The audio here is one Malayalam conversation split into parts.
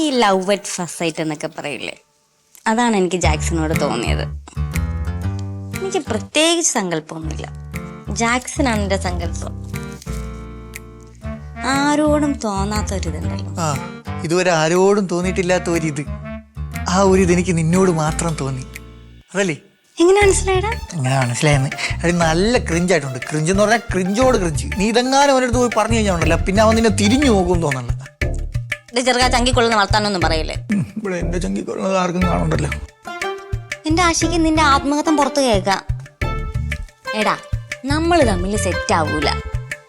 ഈ ലവ് അറ്റ് ഫസ്റ്റ് സൈറ്റ് എന്നൊക്കെ പറയില്ലേ, അതാണ് എനിക്ക് ജാക്സനോട് തോന്നിയത്. എനിക്ക് പ്രത്യേകിച്ച് സങ്കല്പമൊന്നുമില്ല, ജാക്സനാണ് എൻ്റെ സങ്കല്പം. ആരോടും തോന്നാത്തൊരിതുണ്ടല്ലോ, ഇതുവരെ ആരോടും തോന്നിയിട്ടില്ലാത്ത ഒരിത്, ആ ഒരിത് എനിക്ക് നിന്നോട് മാത്രം തോന്നി. അതല്ലേ? എങ്ങനെ മനസ്സിലായടാ? എങ്ങനെ മനസ്സിലായെന്ന്? അത് നല്ല ക്രിഞ്ചായിട്ടുണ്ട്. ക്രിഞ്ച് എന്ന് പറഞ്ഞാൽ ക്രിഞ്ചോട് ക്രിഞ്ച്. നീ ഇതെങ്ങാനും അവനടുത്ത് പോയി പറഞ്ഞു കഴിഞ്ഞാൽ ഉണ്ടല്ലോ, പിന്നെ അവൻ നിന്നെ തിരിഞ്ഞു നോക്കും തോന്നണ്ട. ചെറുക്കാ ചങ്കിക്കൊള്ളുന്ന വളർത്താനൊന്നും പറയില്ലേ. ഇവിടെ എന്റെ ചങ്കിക്കൊള്ളുന്നത് ആർക്കും കാണണ്ടല്ലോ. എന്റെ ആശയ്ക്ക് നിന്റെ ആത്മകഥം പുറത്ത് കേൾക്കാം. എടാ, നമ്മൾ തമ്മിൽ സെറ്റ് ആവൂല.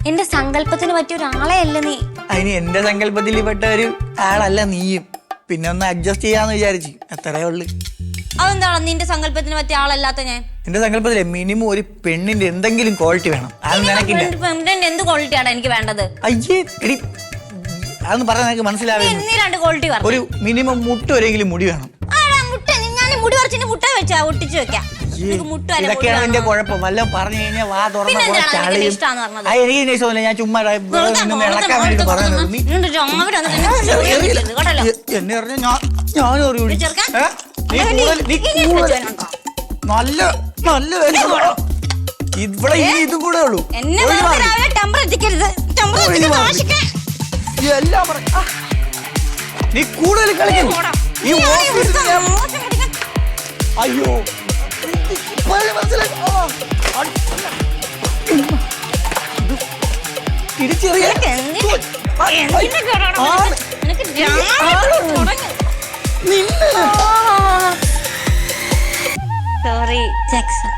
എന്റെ സങ്കല്പത്തിന് പറ്റിയ ഒരാളെ അല്ല നീ. അതിന് എന്റെ സങ്കല്പത്തിൽ പെട്ട ഒരു ആളല്ല നീയും. പിന്നെ ഒന്ന് അഡ്ജസ്റ്റ് ചെയ്യാന്ന് വിചാരിച്ചു, അത്രേ ഉള്ളു. അതെന്താണ് നിന്റെ സങ്കല്പത്തിന് പറ്റിയ ആളല്ലാത്ത ഞാൻ? എന്റെ സങ്കല്പത്തിലെ മിനിമം ഒരു പെണ്ണിന്റെ എന്തെങ്കിലും ക്വാളിറ്റി വേണം. അത് നിനക്കില്ല. എന്ത് ക്വാളിറ്റിയാണ് എനിക്ക് വേണ്ടത്? അയ്യേ എടി, അതൊന്നും പറഞ്ഞാൽ നിനക്ക് മനസ്സിലാവില്ല. ഒരു മിനിമം മുട്ട വരെയെങ്കിലും മുടി വേണം. ഇതൊക്കെയാണ് എന്റെ കുഴപ്പം. വല്ലതും പറഞ്ഞു കഴിഞ്ഞാൽ വാ തുറന്ന എനിക്ക് ഇഷ്ടമല്ല. ഞാൻ ചുമ്മാ ഇളക്കാൻ വേണ്ടി പറഞ്ഞത്. എന്നെ പറഞ്ഞ നല്ല നല്ല ഇവിടെ ഇതും കൂടെ ഉള്ളൂ. എല്ലാം നീ കൂടുതൽ കളിക്കുന്നു. അയ്യോ തിരിച്ചറിയ സോറി ജാക്സൺ.